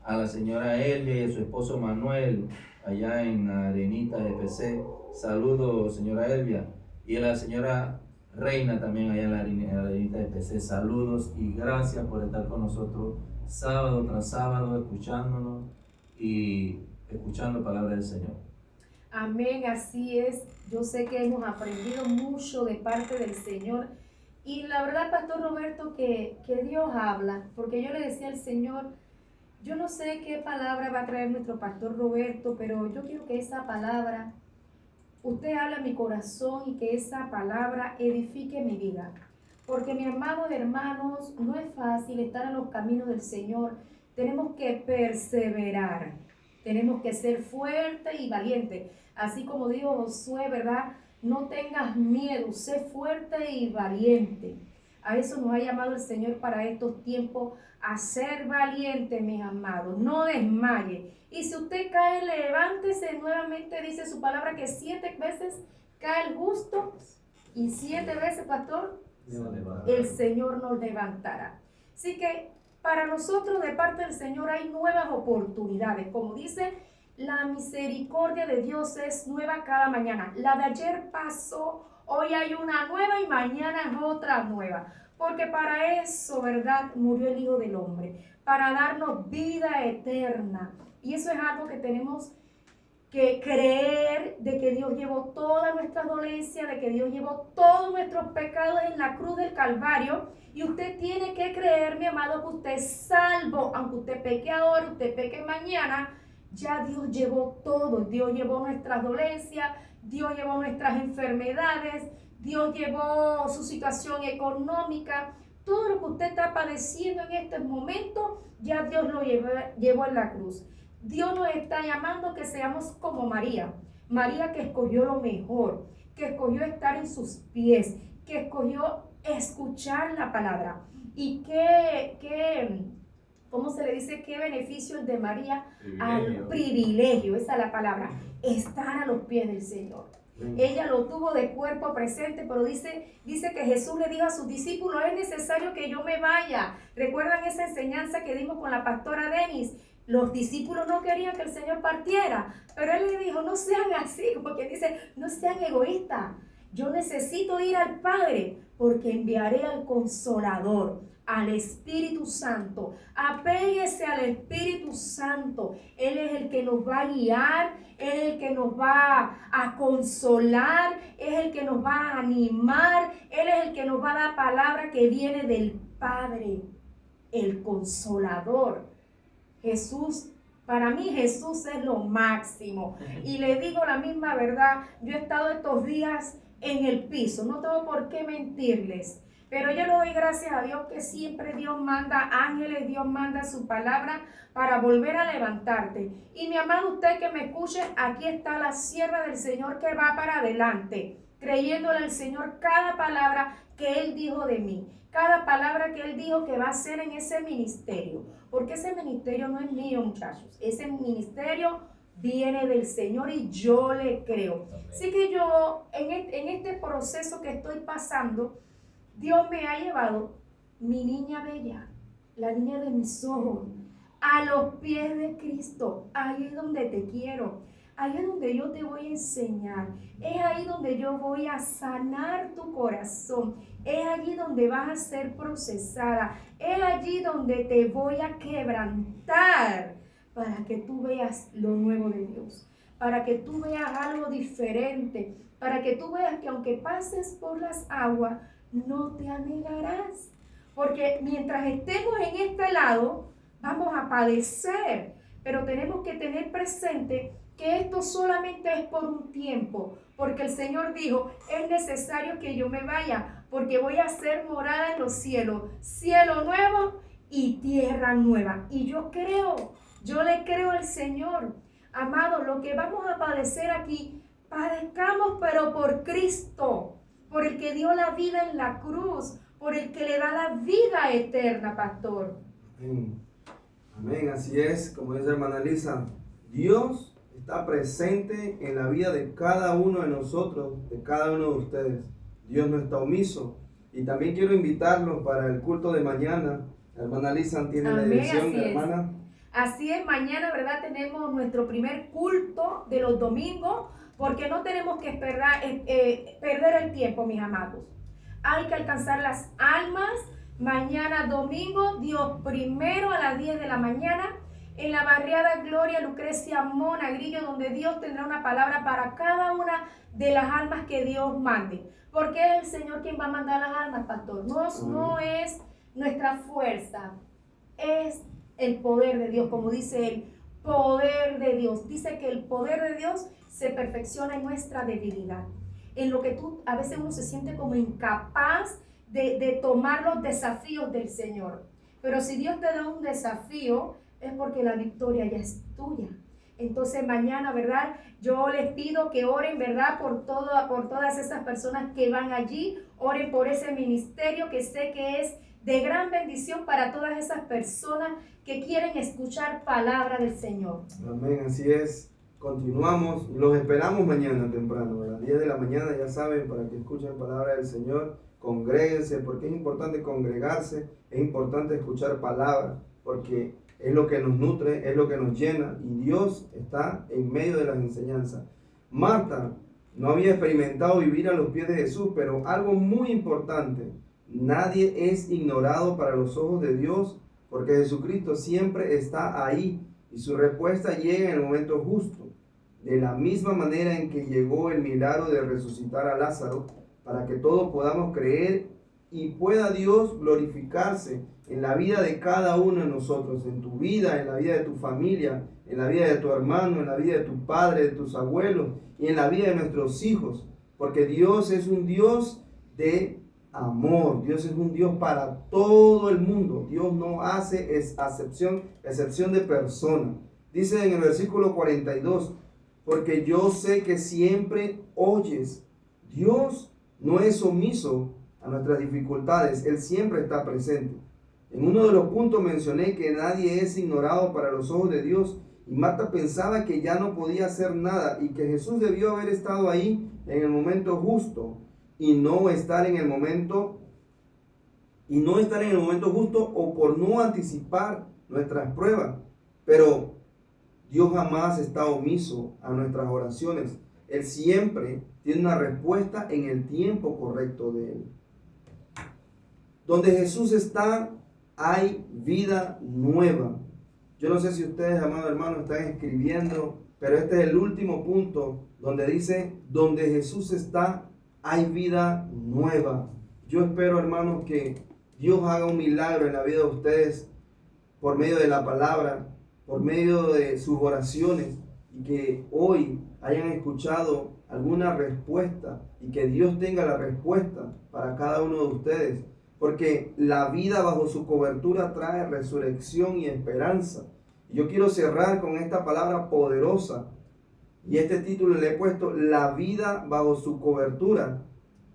A la señora Elvia y a su esposo Manuel allá en Arenita de PC, saludos, señora Elvia. Y a la señora Reina también allá en la Arenita de PC, saludos y gracias por estar con nosotros sábado tras sábado, escuchándonos y escuchando palabra del Señor. Amén, así es. Yo sé que hemos aprendido mucho de parte del Señor. Y la verdad, Pastor Roberto, que Dios habla, porque yo le decía al Señor, yo no sé qué palabra va a traer nuestro Pastor Roberto, pero yo quiero que esa palabra, usted habla en mi corazón y que esa palabra edifique mi vida. Porque, mis amados hermanos, no es fácil estar en los caminos del Señor. Tenemos que perseverar. Tenemos que ser fuertes y valientes. Así como dijo Josué, ¿verdad? No tengas miedo, sé fuerte y valiente. A eso nos ha llamado el Señor para estos tiempos, a ser valientes, mis amados. No desmaye. Y si usted cae, levántese nuevamente. Dice su palabra que 7 veces cae el justo y 7 veces, pastor, el Señor nos levantará. Así que para nosotros, de parte del Señor, hay nuevas oportunidades. Como dice, la misericordia de Dios es nueva cada mañana. La de ayer pasó, hoy hay una nueva y mañana es otra nueva. Porque para eso, ¿verdad?, murió el Hijo del Hombre, para darnos vida eterna. Y eso es algo que tenemos que creer, de que Dios llevó toda nuestra dolencia, de que Dios llevó todos nuestros pecados en la cruz del Calvario. Y usted tiene que creer, mi amado, que usted es salvo, aunque usted peque ahora, usted peque mañana. Ya Dios llevó todo. Dios llevó nuestras dolencias, Dios llevó nuestras enfermedades, Dios llevó su situación económica. Todo lo que usted está padeciendo en este momento, ya Dios lo llevó en la cruz. Dios nos está llamando que seamos como María. María, que escogió lo mejor, que escogió estar en sus pies, que escogió escuchar la palabra. Y ¿cómo se le dice? ¿Qué beneficio el de María? Al privilegio, esa es la palabra, estar a los pies del Señor. Ella lo tuvo de cuerpo presente, pero dice que Jesús le dijo a sus discípulos, es necesario que yo me vaya. ¿Recuerdan esa enseñanza que dimos con la pastora Denis? Los discípulos no querían que el Señor partiera, pero Él le dijo, no sean así, porque dice, no sean egoístas. Yo necesito ir al Padre, porque enviaré al Consolador, al Espíritu Santo. Apéguese al Espíritu Santo. Él es el que nos va a guiar, Él es el que nos va a consolar, es el que nos va a animar, Él es el que nos va a dar palabra que viene del Padre, el Consolador. Jesús, para mí Jesús es lo máximo. Y le digo la misma verdad, yo he estado estos días en el piso, no tengo por qué mentirles. Pero yo le doy gracias a Dios que siempre Dios manda ángeles, Dios manda su palabra para volver a levantarte. Y mi amado, usted que me escuche, aquí está la sierva del Señor que va para adelante, creyéndole al Señor cada palabra que Él dijo de mí, cada palabra que Él dijo que va a hacer en ese ministerio. Porque ese ministerio no es mío, muchachos. Ese ministerio viene del Señor y yo le creo. Así que yo, en este proceso que estoy pasando, Dios me ha llevado, mi niña bella, la niña de mis ojos, a los pies de Cristo. Ahí es donde te quiero, ahí es donde yo te voy a enseñar, es ahí donde yo voy a sanar tu corazón, es allí donde vas a ser procesada, es allí donde te voy a quebrantar para que tú veas lo nuevo de Dios, para que tú veas algo diferente, para que tú veas que aunque pases por las aguas, no te anegarás, porque mientras estemos en este lado, vamos a padecer, pero tenemos que tener presente que esto solamente es por un tiempo, porque el Señor dijo, es necesario que yo me vaya, porque voy a hacer morada en los cielos, cielo nuevo y tierra nueva. Y yo le creo al Señor. Amado, lo que vamos a padecer aquí, padezcamos pero por Cristo, por el que dio la vida en la cruz, por el que le da la vida eterna, pastor. Amén. Amén, así es, como dice hermana Lisa, Dios está presente en la vida de cada uno de nosotros, de cada uno de ustedes. Dios no está omiso. Y también quiero invitarlos para el culto de mañana. La hermana Lisa tiene la dirección, hermana. Así es, mañana, ¿verdad? Tenemos nuestro primer culto de los domingos, porque no tenemos que perder el tiempo, mis amados. Hay que alcanzar las almas. Mañana domingo, Dios primero a las 10 de la mañana, en la barriada Gloria Lucrecia Mona Grillo, donde Dios tendrá una palabra para cada una de las almas que Dios mande. Porque es el Señor quien va a mandar las almas, pastor. No es nuestra fuerza, es el poder de Dios, como dice el poder de Dios. Dice que el poder de Dios se perfecciona en nuestra debilidad. En lo que a veces uno se siente como incapaz de tomar los desafíos del Señor. Pero si Dios te da un desafío, es porque la victoria ya es tuya. Entonces mañana, ¿verdad? Yo les pido que oren, ¿verdad? Por todas esas personas que van allí. Oren por ese ministerio que sé que es de gran bendición para todas esas personas que quieren escuchar palabra del Señor. Amén, así es. Continuamos, los esperamos mañana temprano, a las 10 de la mañana, ya saben, para que escuchen palabra del Señor. Congréguense, porque es importante congregarse, es importante escuchar palabra, porque es lo que nos nutre, es lo que nos llena, y Dios está en medio de las enseñanzas. Marta no había experimentado vivir a los pies de Jesús, pero algo muy importante, nadie es ignorado para los ojos de Dios, porque Jesucristo siempre está ahí, y su respuesta llega en el momento justo, de la misma manera en que llegó el milagro de resucitar a Lázaro, para que todos podamos creer y pueda Dios glorificarse en la vida de cada uno de nosotros, en tu vida, en la vida de tu familia, en la vida de tu hermano, en la vida de tu padre, de tus abuelos y en la vida de nuestros hijos, porque Dios es un Dios de amor, Dios es un Dios para todo el mundo. Dios no hace excepción de persona. Dice en el versículo 42, porque yo sé que siempre oyes. Dios no es omiso a nuestras dificultades, Él siempre está presente. En uno de los puntos mencioné que nadie es ignorado para los ojos de Dios, y Marta pensaba que ya no podía hacer nada y que Jesús debió haber estado ahí en el momento justo y no estar en el momento justo, o por no anticipar nuestras pruebas. Pero Dios jamás está omiso a nuestras oraciones. Él siempre tiene una respuesta en el tiempo correcto de Él. Donde Jesús está, hay vida nueva. Yo no sé si ustedes, amados hermanos, están escribiendo, pero este es el último punto donde dice, donde Jesús está, hay vida nueva. Yo espero, hermanos, que Dios haga un milagro en la vida de ustedes por medio de la palabra, por medio de sus oraciones, y que hoy hayan escuchado alguna respuesta y que Dios tenga la respuesta para cada uno de ustedes. Porque la vida bajo su cobertura trae resurrección y esperanza. Yo quiero cerrar con esta palabra poderosa. Y este título le he puesto, la vida bajo su cobertura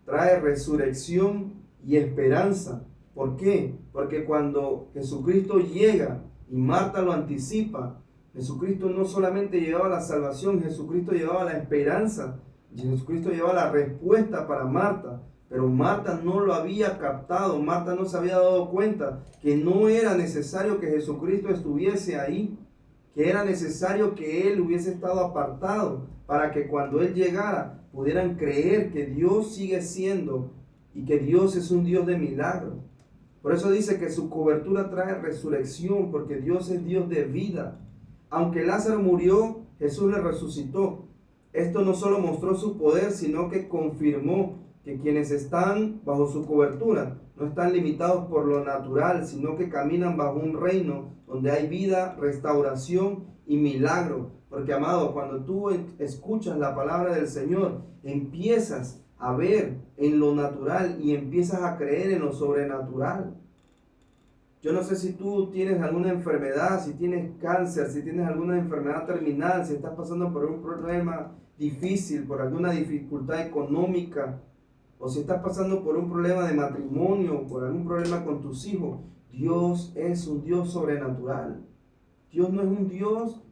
trae resurrección y esperanza. ¿Por qué? Porque cuando Jesucristo llega y Marta lo anticipa, Jesucristo no solamente llevaba la salvación, Jesucristo llevaba la esperanza. Jesucristo llevaba la respuesta para Marta. Pero Marta no lo había captado, Marta no se había dado cuenta que no era necesario que Jesucristo estuviese ahí, que era necesario que Él hubiese estado apartado para que cuando Él llegara pudieran creer que Dios sigue siendo y que Dios es un Dios de milagros. Por eso dice que su cobertura trae resurrección, porque Dios es Dios de vida. Aunque Lázaro murió, Jesús le resucitó. Esto no solo mostró su poder, sino que confirmó que quienes están bajo su cobertura no están limitados por lo natural, sino que caminan bajo un reino donde hay vida, restauración y milagro. Porque, amado, cuando tú escuchas la palabra del Señor, empiezas a ver en lo natural y empiezas a creer en lo sobrenatural. Yo no sé si tú tienes alguna enfermedad, si tienes cáncer, si tienes alguna enfermedad terminal, si estás pasando por un problema difícil, por alguna dificultad económica, o si estás pasando por un problema de matrimonio, por algún problema con tus hijos. Dios es un Dios sobrenatural. Dios no es un Dios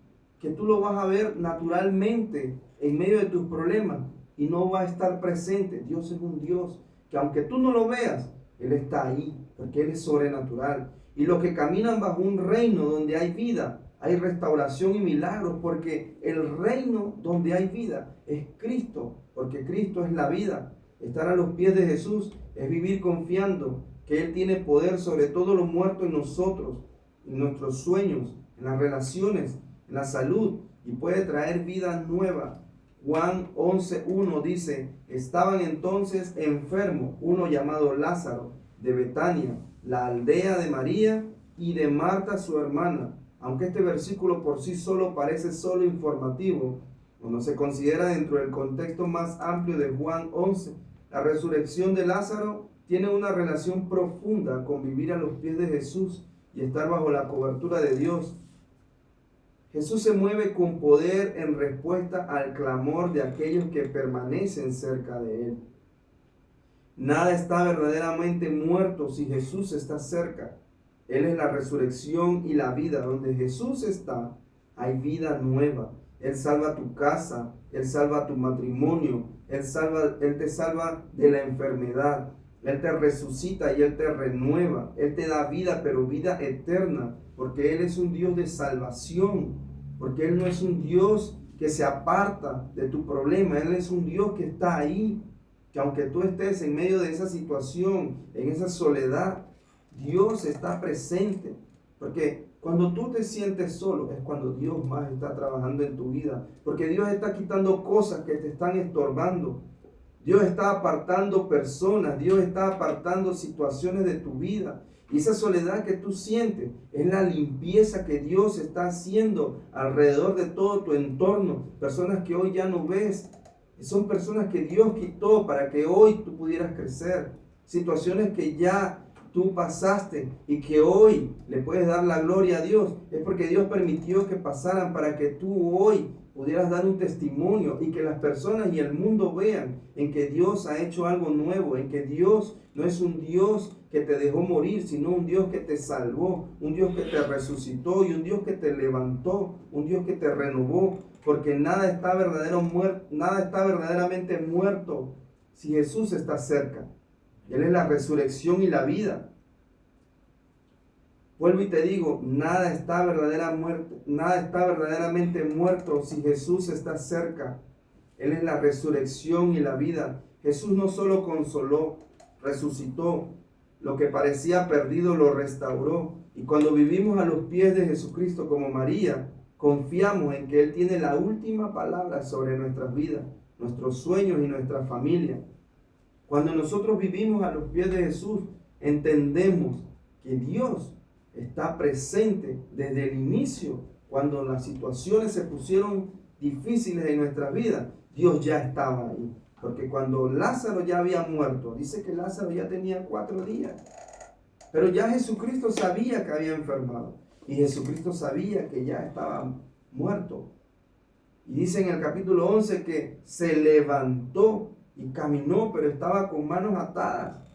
que tú lo vas a ver naturalmente en medio de tus problemas y no va a estar presente. Dios es un Dios que aunque tú no lo veas, Él está ahí, porque Él es sobrenatural. Y los que caminan bajo un reino donde hay vida, hay restauración y milagros, porque el reino donde hay vida es Cristo, porque Cristo es la vida. Estar a los pies de Jesús es vivir confiando que Él tiene poder sobre todo lo muerto en nosotros, en nuestros sueños, en las relaciones, en la salud, y puede traer vida nueva. Juan 11:1 dice, estaban entonces enfermos uno llamado Lázaro de Betania, la aldea de María y de Marta su hermana. Aunque este versículo por sí solo parece solo informativo, cuando se considera dentro del contexto más amplio de Juan 11, la resurrección de Lázaro tiene una relación profunda con vivir a los pies de Jesús y estar bajo la cobertura de Dios. Jesús se mueve con poder en respuesta al clamor de aquellos que permanecen cerca de Él. Nada está verdaderamente muerto si Jesús está cerca. Él es la resurrección y la vida. Donde Jesús está, hay vida nueva. Él salva tu casa, Él salva tu matrimonio, Él te salva de la enfermedad, Él te resucita y Él te renueva, Él te da vida, pero vida eterna, porque Él es un Dios de salvación, porque Él no es un Dios que se aparta de tu problema, Él es un Dios que está ahí, que aunque tú estés en medio de esa situación, en esa soledad, Dios está presente, porque cuando tú te sientes solo es cuando Dios más está trabajando en tu vida, porque Dios está quitando cosas que te están estorbando. Dios está apartando personas, Dios está apartando situaciones de tu vida. Y esa soledad que tú sientes es la limpieza que Dios está haciendo alrededor de todo tu entorno. Personas que hoy ya no ves, son personas que Dios quitó para que hoy tú pudieras crecer. Situaciones que ya tú pasaste y que hoy le puedes dar la gloria a Dios, es porque Dios permitió que pasaran para que tú hoy pudieras dar un testimonio y que las personas y el mundo vean en que Dios ha hecho algo nuevo, en que Dios no es un Dios que te dejó morir, sino un Dios que te salvó, un Dios que te resucitó y un Dios que te levantó, un Dios que te renovó, porque nada está verdaderamente muerto si Jesús está cerca. Él es la resurrección y la vida. Vuelvo y te digo, nada está verdaderamente muerto si Jesús está cerca. Él es la resurrección y la vida. Jesús no solo consoló, resucitó. Lo que parecía perdido lo restauró. Y cuando vivimos a los pies de Jesucristo como María, confiamos en que Él tiene la última palabra sobre nuestras vidas, nuestros sueños y nuestra familia. Cuando nosotros vivimos a los pies de Jesús, entendemos que Dios está presente desde el inicio. Cuando las situaciones se pusieron difíciles en nuestras vidas, Dios ya estaba ahí. Porque cuando Lázaro ya había muerto, dice que Lázaro ya tenía 4 días. Pero ya Jesucristo sabía que había enfermado. Y Jesucristo sabía que ya estaba muerto. Y dice en el capítulo 11 que se levantó y caminó, pero estaba con manos atadas.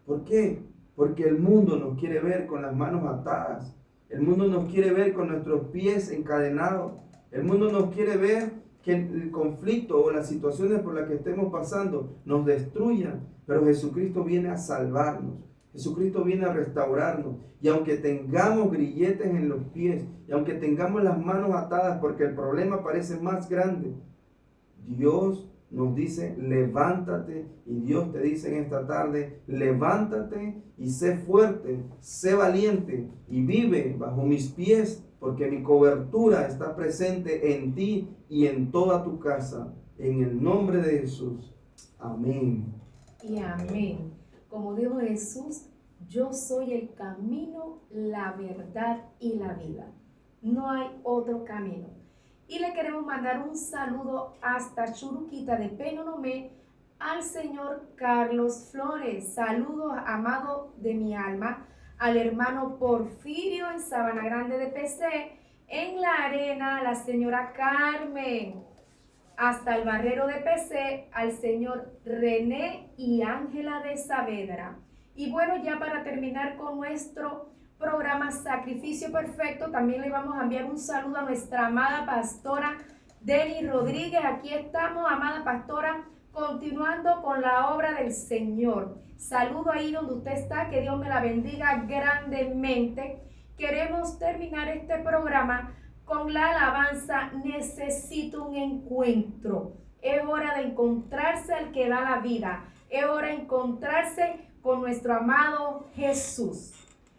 ¿Por qué? Porque el mundo nos quiere ver con las manos atadas. El mundo nos quiere ver con nuestros pies encadenados. El mundo nos quiere ver que el conflicto o las situaciones por las que estemos pasando nos destruyan. Pero Jesucristo viene a salvarnos. Jesucristo viene a restaurarnos. Y aunque tengamos grilletes en los pies, y aunque tengamos las manos atadas porque el problema parece más grande, Dios nos dice, levántate. Y Dios te dice en esta tarde, levántate y sé fuerte, sé valiente y vive bajo mis pies, porque mi cobertura está presente en ti y en toda tu casa. En el nombre de Jesús. Amén. Y amén. Como dijo Jesús, yo soy el camino, la verdad y la vida. No hay otro camino. Y le queremos mandar un saludo hasta Churuquita de Penonomé al señor Carlos Flores. Saludos, amado de mi alma, al hermano Porfirio en Sabana Grande de PC, en La Arena, la señora Carmen, hasta el Barrero de PC, al señor René y Ángela de Saavedra. Y bueno, ya para terminar con nuestro programa Sacrificio Perfecto, también le vamos a enviar un saludo a nuestra amada pastora Deni Rodríguez. Aquí estamos, amada pastora, continuando con la obra del Señor. Saludo ahí donde usted está, que Dios me la bendiga grandemente. Queremos terminar este programa con la alabanza Necesito un encuentro. Es hora de encontrarse al que da la vida. Es hora de encontrarse con nuestro amado Jesús.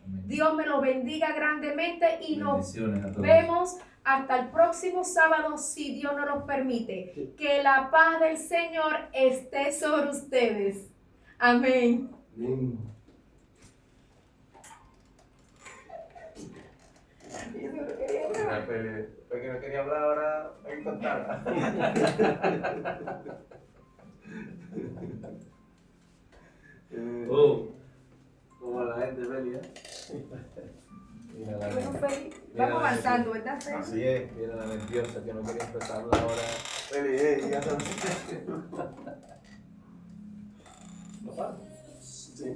Amén. Dios me lo bendiga grandemente y nos vemos hasta el próximo sábado, si Dios nos lo permite. Que la paz del Señor esté sobre ustedes. Amén. Amén. Porque no quería hablar, ahora hay que contar. Como la gente Feli, Mira la bueno, Feli, vamos avanzando, ¿verdad, Feli? Así es, mira la nerviosa que no quería empezar a hablar ahora. Feli, ya sabes. ¿Papá? Sí.